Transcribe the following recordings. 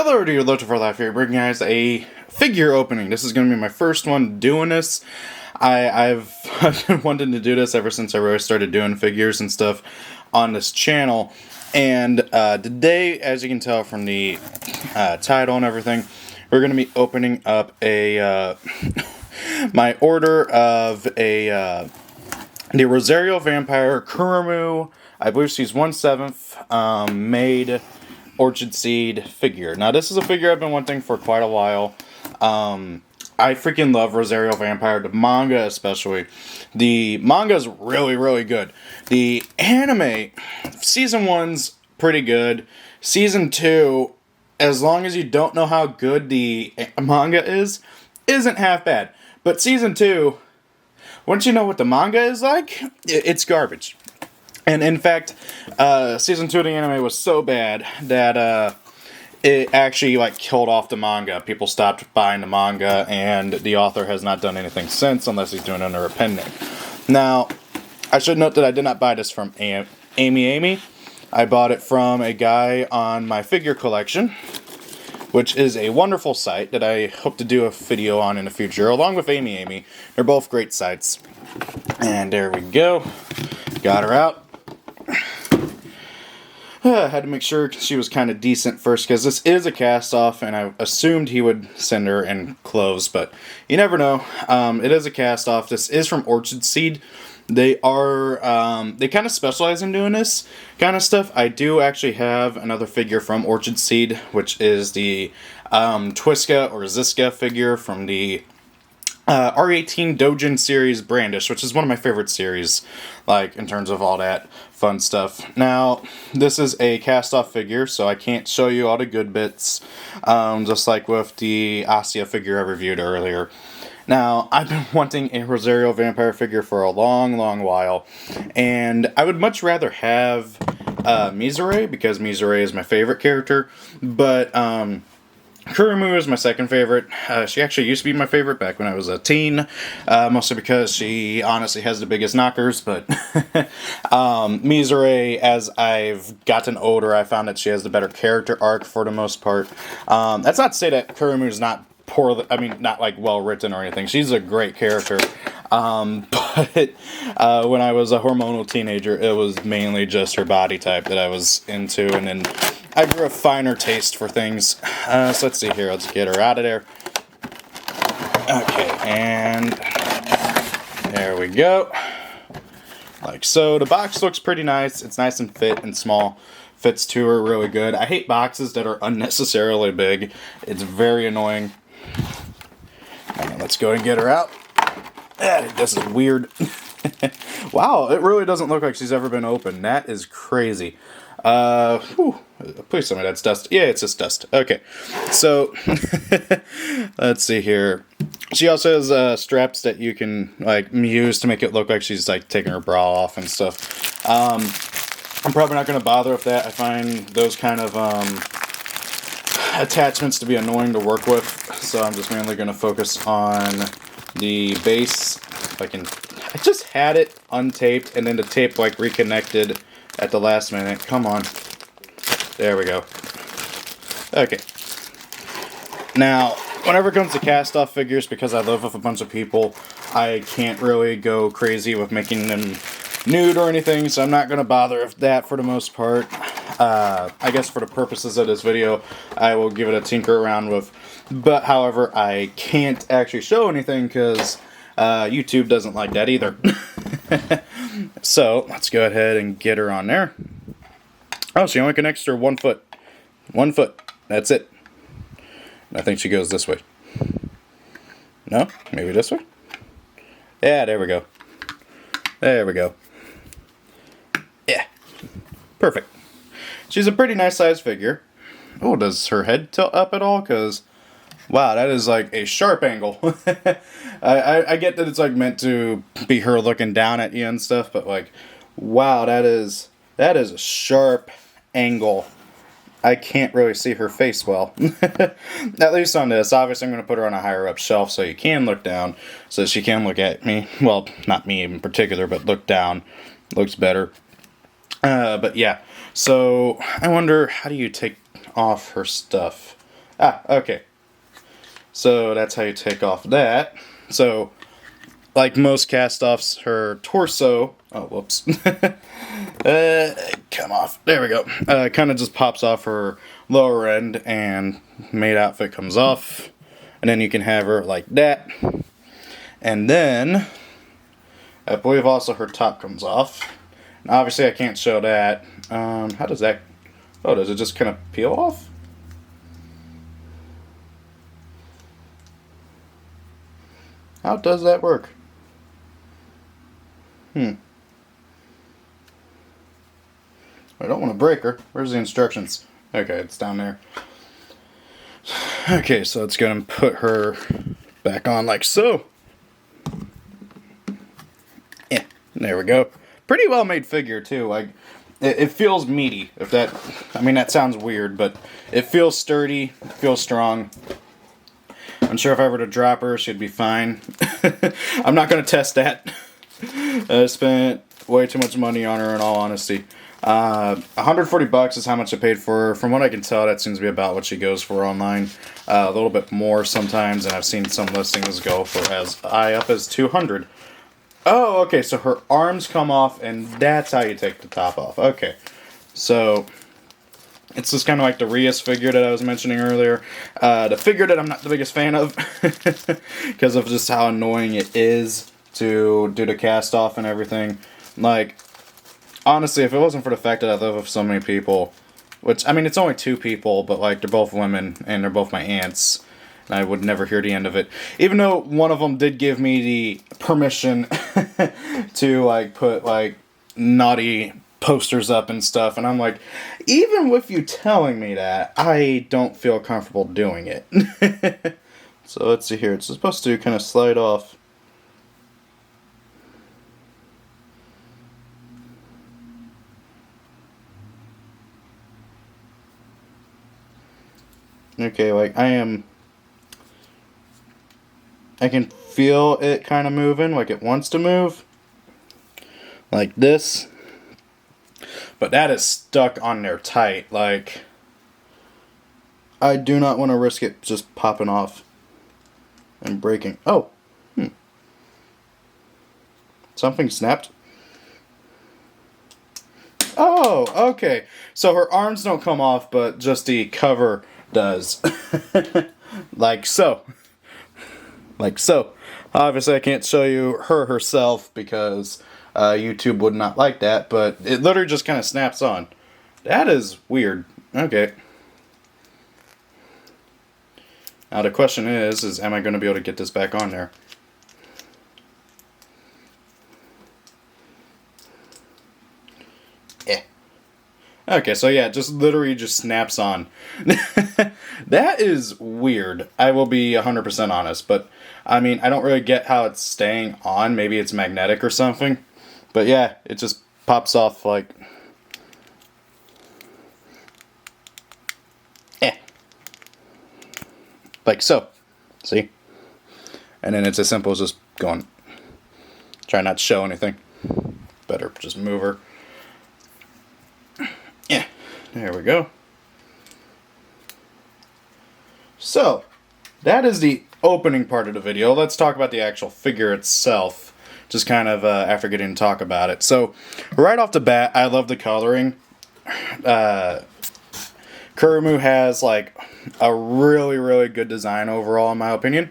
Hello to your Loto for Life here, bringing guys a figure opening. This is going to be my first one doing this. I've been wanting to do this ever since I really started doing figures and stuff on this channel. And today, as you can tell from the title and everything, we're going to be opening up a my order of the Rosario Vampire Kurumu. I believe she's 1/7 made Orchid Seed figure. Now, this is a figure I've been wanting for quite a while. I freaking love Rosario Vampire, the manga especially. The manga is really, really good. The anime, Season 1's pretty good. Season 2, as long as you don't know how good the manga is, isn't half bad. But Season 2, once you know what the manga is like, it's garbage. And in fact, Season 2 of the anime was so bad that it actually killed off the manga. People stopped buying the manga, and the author has not done anything since, unless he's doing it under a pen name. Now, I should note that I did not buy this from Amy. I bought it from a guy on my figure collection, which is a wonderful site that I hope to do a video on in the future, along with Amy. They're both great sites. And there we go. Got her out. I had to make sure she was kind of decent first, because this is a cast-off, and I assumed he would send her in clothes, but you never know. It is a cast-off. This is from Orchid Seed. They kind of specialize in doing this kind of stuff. I do actually have another figure from Orchid Seed, which is the Twiska or Ziska figure from the R18 Dojin series Brandish, which is one of my favorite series, in terms of all that fun stuff. Now, this is a cast-off figure, so I can't show you all the good bits, just like with the Asia figure I reviewed earlier. Now, I've been wanting a Rosario Vampire figure for a long, long while, and I would much rather have Mizore, because Mizore is my favorite character, but Kurumu is my second favorite. She actually used to be my favorite back when I was a teen, mostly because she honestly has the biggest knockers, but Mizore, as I've gotten older, I found that she has the better character arc for the most part. That's not to say that Kurumu is not not well written or anything. She's a great character. But when I was a hormonal teenager, it was mainly just her body type that I was into, and then I grew a finer taste for things. So let's see here. Let's get her out of there. Okay, and there we go. Like so. The box looks pretty nice. It's nice and fit and small. Fits to her really good. I hate boxes that are unnecessarily big. It's very annoying. And let's go and get her out. This is weird. Wow, it really doesn't look like she's ever been opened. That is crazy. Please tell me that's dust. Yeah, it's just dust. Okay, so let's see here. She also has straps that you can use to make it look like she's taking her bra off and stuff. I'm probably not going to bother with that. I find those kind of attachments to be annoying to work with, so I'm just mainly going to focus on the base. I just had it untaped, and then the tape reconnected at the last minute. Come on. There we go. Okay. Now, whenever it comes to cast-off figures, because I live with a bunch of people, I can't really go crazy with making them nude or anything, so I'm not going to bother with that for the most part. I guess for the purposes of this video, I will give it a tinker around with. But, however, I can't actually show anything because YouTube doesn't like that either. So, let's go ahead and get her on there. Oh, she only connects to her 1 foot. 1 foot. That's it. I think she goes this way. No? Maybe this way? Yeah, there we go. There we go. Yeah. Perfect. She's a pretty nice size figure. Oh, does her head tilt up at all? Because, wow, that is a sharp angle. I get that it's meant to be her looking down at you and stuff, but wow, that is a sharp angle. I can't really see her face well. At least on this. Obviously, I'm going to put her on a higher up shelf so you can look down, so she can look at me. Well, not me in particular, but look down. Looks better. But yeah. So, I wonder, how do you take off her stuff? Okay. So that's how you take off that. So, like most cast-offs, her torso... Oh, whoops. Come off. There we go. Kind of just pops off her lower end, and maid outfit comes off. And then you can have her like that. And then, I believe also her top comes off. And obviously I can't show that. How does that... Oh, does it just kind of peel off? How does that work? I don't want to break her. Where's the instructions? Okay, it's down there. Okay, so let's go and put her back on like so. Yeah, there we go. Pretty well made figure too. Like, it feels meaty. If that, I mean, that sounds weird, but it feels sturdy. It feels strong. I'm sure if I were to drop her, she'd be fine. I'm not gonna test that. I spent way too much money on her, in all honesty. $140 is how much I paid for her. From what I can tell, that seems to be about what she goes for online. A little bit more sometimes, and I've seen some listings go for as high up as $200. Oh, okay, so her arms come off, and that's how you take the top off. Okay, so it's just kind of like the Rias figure that I was mentioning earlier. The figure that I'm not the biggest fan of, because of just how annoying it is to do the cast off and everything. Like, honestly, if it wasn't for the fact that I live with so many people, which, I mean, it's only 2 people, but, like, they're both women, and they're both my aunts, and I would never hear the end of it. Even though one of them did give me the permission to, like, put, like, naughty posters up and stuff, and I'm like, even with you telling me that, I don't feel comfortable doing it. So, let's see here. It's supposed to kind of slide off. Okay, like, I can feel it kind of moving, like it wants to move. Like this. But that is stuck on there tight, like, I do not want to risk it just popping off and breaking. Oh, something snapped. Oh, okay. So her arms don't come off, but just the cover does. Like so. Like so. Obviously I can't show you her herself because YouTube would not like that, but it literally just kind of snaps on. That is weird. Okay. Now the question is am I going to be able to get this back on there? Okay, so yeah, just literally just snaps on. That is weird. I will be 100% honest, but I mean, I don't really get how it's staying on. Maybe it's magnetic or something. But yeah, it just pops off like... Like so. See? And then it's as simple as just going... Try not to show anything. Better just move her. Yeah, there we go. So, that is the opening part of the video. Let's talk about the actual figure itself, just kind of after getting to talk about it. So, right off the bat, I love the coloring. Kurumu has, like, a really, really good design overall, in my opinion.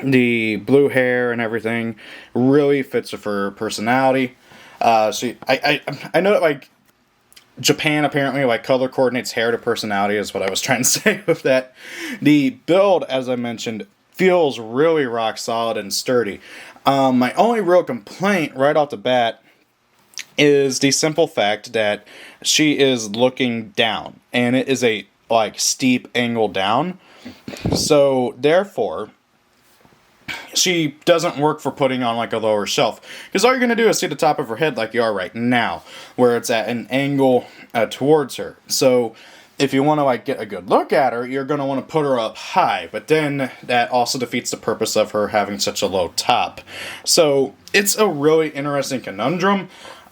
The blue hair and everything really fits with her personality. I know that, like, Japan apparently, like, color coordinates hair to personality is what I was trying to say with that. The build, as I mentioned, feels really rock solid and sturdy. My only real complaint right off the bat is the simple fact that she is looking down, and it is a, like, steep angle down. So, therefore, she doesn't work for putting on, like, a lower shelf. Because all you're going to do is see the top of her head like you are right now, where it's at an angle towards her. So, if you want to, like, get a good look at her, you're going to want to put her up high. But then, that also defeats the purpose of her having such a low top. So, it's a really interesting conundrum.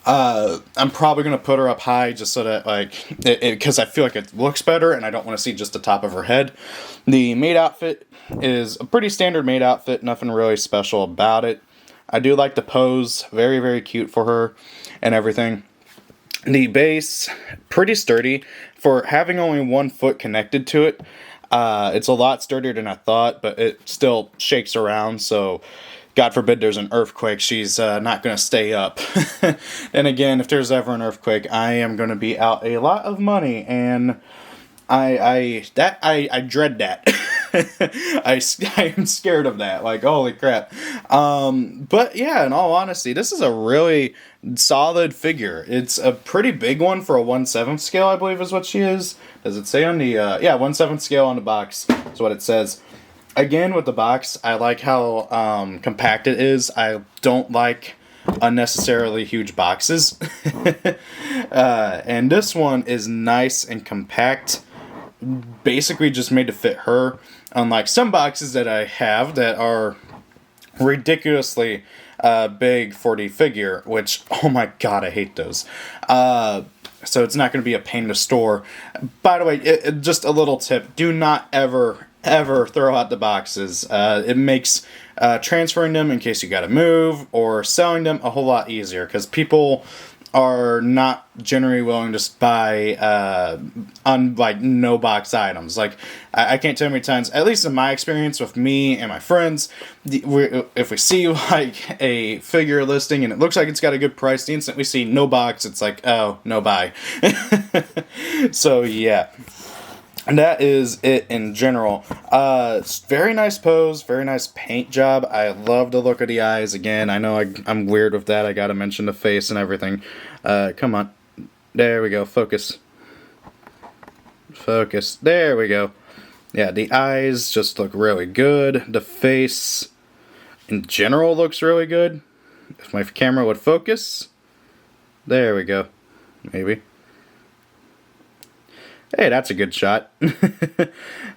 I'm probably going to put her up high just so that, like, because I feel like it looks better and I don't want to see just the top of her head. The maid outfit is a pretty standard maid outfit, nothing really special about it. I do like the pose, very, very cute for her and everything. The base, pretty sturdy. For having only 1 foot connected to it, it's a lot sturdier than I thought, but it still shakes around, so God forbid there's an earthquake, she's not going to stay up. And again, if there's ever an earthquake, I am going to be out a lot of money, and I dread that. I am scared of that. Like, holy crap. But yeah, in all honesty, this is a really solid figure. It's a pretty big one for a 1/7 scale, I believe is what she is. Does it say on the, yeah, 1/7 scale on the box is what it says. Again, with the box, I like how compact it is. I don't like unnecessarily huge boxes. And this one is nice and compact, basically just made to fit her, unlike some boxes that I have that are ridiculously big for the figure, which, oh my god, I hate those. So it's not going to be a pain to store. By the way, just a little tip, do not ever throw out the boxes. It makes transferring them in case you gotta move or selling them a whole lot easier, because people are not generally willing to buy like no box items. Like, I can't tell you how many times, at least in my experience with me and my friends, if we see like a figure listing and it looks like it's got a good price, the instant we see no box, it's like, oh, no buy. So yeah. And that is it in general. Very nice pose, very nice paint job. I love the look of the eyes. Again, I know I'm weird with that. I gotta mention the face and everything. Come on. There we go. Focus. Focus. There we go. Yeah, the eyes just look really good. The face, in general, looks really good. If my camera would focus. There we go. Maybe. Hey, that's a good shot.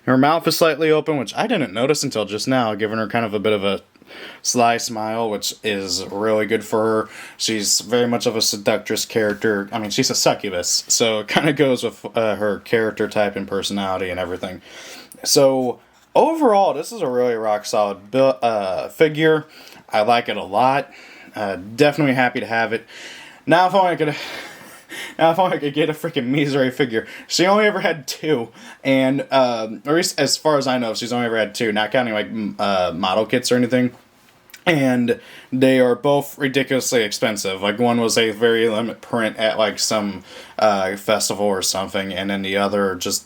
Her mouth is slightly open, which I didn't notice until just now, giving her kind of a bit of a sly smile, which is really good for her. She's very much of a seductress character. I mean, she's a succubus, so it kind of goes with her character type and personality and everything. So, overall, this is a really rock solid figure. I like it a lot. Definitely happy to have it. Now, if I could get a freaking Misery figure. She only ever had 2, and at least as far as I know, she's only ever had 2, not counting like model kits or anything. And they are both ridiculously expensive. Like, one was a very limited print at like some festival or something, and then the other just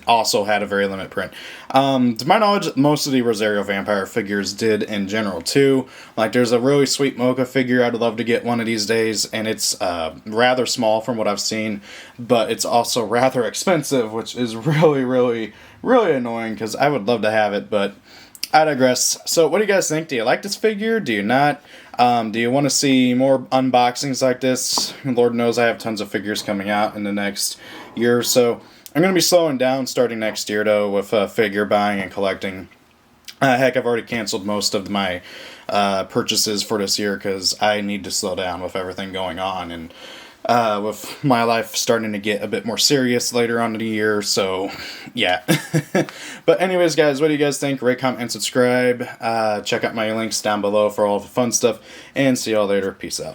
also had a very limited print. To my knowledge, most of the Rosario vampire figures did in general too. Like, there's a really sweet Mocha figure I'd love to get one of these days, and it's rather small from what I've seen, but it's also rather expensive, which is really, really, really annoying, because I would love to have it, but I digress. So, what do you guys think? Do you like this figure? Do you not? Do you want to see more unboxings like this? Lord knows I have tons of figures coming out in the next year or so. I'm going to be slowing down starting next year, though, with figure buying and collecting. Heck, I've already canceled most of my purchases for this year because I need to slow down with everything going on, and with my life starting to get a bit more serious later on in the year, so yeah. But anyways, guys, what do you guys think? Rate, comment, and subscribe. Check out my links down below for all the fun stuff, and see y'all later. Peace out.